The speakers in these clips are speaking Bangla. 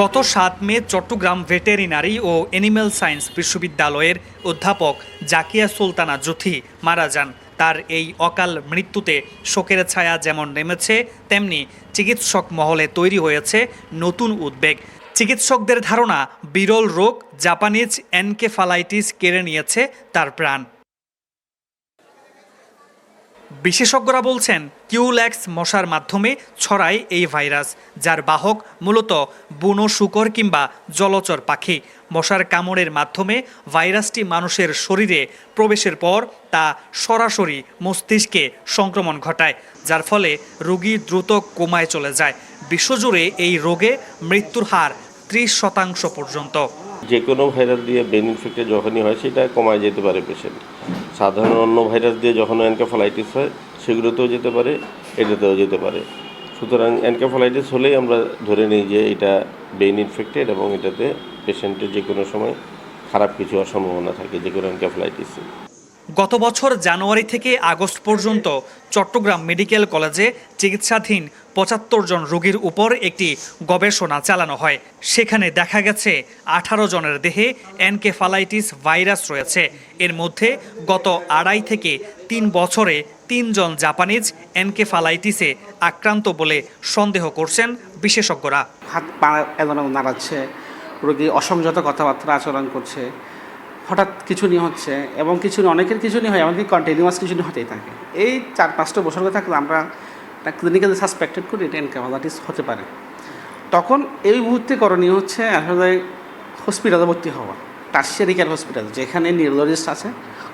গত ৭ মে চট্টগ্রাম ভেটেরিনারি ও অ্যানিম্যাল সায়েন্স বিশ্ববিদ্যালয়ের অধ্যাপক জাকিয়া সুলতানা জুথি মারা যান। তার এই অকাল মৃত্যুতে শোকের ছায়া যেমন নেমেছে, তেমনি চিকিৎসক মহলে তৈরি হয়েছে নতুন উদ্বেগ। চিকিৎসকদের ধারণা, বিরল রোগ জাপানিজ এনকেফালাইটিস কেড়ে নিয়েছে তার প্রাণ। বিশেষজ্ঞরা বলছেন, কিউল্যাক্স মশার মাধ্যমে ছড়ায় এই ভাইরাস, যার বাহক মূলত বুনো শূকর কিংবা জলচর পাখি। মশার কামড়ের মাধ্যমে ভাইরাসটি মানুষের শরীরে প্রবেশের পর তা সরাসরি মস্তিষ্কে সংক্রমণ ঘটায়, যার ফলে রোগী দ্রুত কোমায় চলে যায়। বিশ্বজুড়ে এই রোগে মৃত্যুর হার 30% পর্যন্ত। যে কোনো ভাইরাস দিয়ে ব্রেন ইনফেক্টেড যখনই হয় সেটা কমায় যেতে পারে পেশেন্ট। সাধারণ অন্য ভাইরাস দিয়ে যখন এনকেফালাইটিস হয় সেগুলোতেও যেতে পারে, এটাতেও যেতে পারে। সুতরাং এনকেফালাইটিস হলেই আমরা ধরে নিই যে এটা ব্রেন ইনফেক্টেড এবং এটাতে পেশেন্টের যে কোনো সময় খারাপ কিছু হওয়ার সম্ভাবনা থাকে যে কোনো এনকেফালাইটিসে। গত বছর জানুয়ারি থেকে আগস্ট পর্যন্ত চট্টগ্রাম মেডিকেল কলেজে চিকিৎসাধীন ৭৫ জন রোগীর উপর একটি গবেষণা চালানো হয়। সেখানে দেখা গেছে ১৮ জনের দেহে এনকেফালাইটিস ভাইরাস রয়েছে। এর মধ্যে গত ২.৫ থেকে ৩ বছরে ৩ জন জাপানিজ এনকেফালাইটিসে আক্রান্ত বলে সন্দেহ করছেন বিশেষজ্ঞরা। হাত পা এলোমেলো নাড়াচ্ছে, রোগী অসংযত কথাবার্তা আচরণ করছে, হঠাৎ খিঁচুনি হচ্ছে এবং অনেকের খিঁচুনি হয়, এমনকি কন্টিনিউয়াস খিঁচুনি হতেই থাকে। এই ৪-৫টা বছর থাকলে আমরা ক্লিনিক্যালি সাসপেক্টেড করি এটা এনকেফালাইটিস হতে পারে। তখন এই মুহূর্তে করণীয় হচ্ছে আসলে হসপিটালে ভর্তি হওয়া, টারশিয়ারি কেয়ার হসপিটাল, যেখানে নিউরোলজিস্ট আছে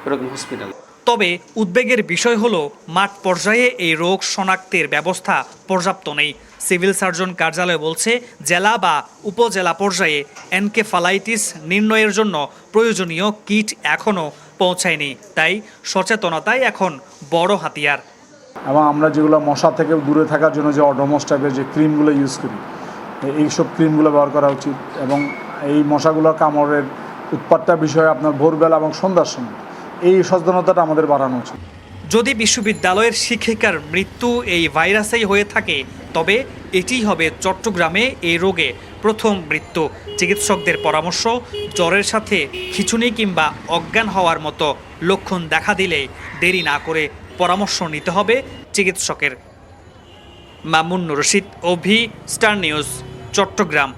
ওরকম হসপিটাল। তবে উদ্বেগের বিষয় হলো, মাঠ পর্যায়ে এই রোগ শনাক্তের ব্যবস্থা পর্যাপ্ত নেই। সিভিল সার্জন কার্যালয় বলছে, জেলা বা উপজেলা পর্যায়ে এনকেফালাইটিস নির্ণয়ের জন্য প্রয়োজনীয় কিট এখনও পৌঁছায়নি। তাই সচেতনতাই এখন বড় হাতিয়ার। এবং আমরা যেগুলো মশা থেকে দূরে থাকার জন্য যে অডোমস টাইপের যে ক্রিমগুলো ইউজ করি, এইসব ক্রিমগুলো ব্যবহার করা উচিত। এবং এই মশাগুলোর কামড়ের উৎপাতটা বিষয়ে আপনার ভোরবেলা এবং সন্ধ্যার সময় এই সচেতনতাটা আমাদের বাড়ানো উচিত। যদি বিশ্ববিদ্যালয়ের শিক্ষিকার মৃত্যু এই ভাইরাসেই হয়ে থাকে, তবে এটিই হবে চট্টগ্রামে এই রোগে প্রথম মৃত্যু। চিকিৎসকদের পরামর্শ, জ্বরের সাথে খিঁচুনি কিংবা অজ্ঞান হওয়ার মতো লক্ষণ দেখা দিলেই দেরি না করে পরামর্শ নিতে হবে চিকিৎসকের। মামুন রশিদ, অভি, স্টার নিউজ, চট্টগ্রাম।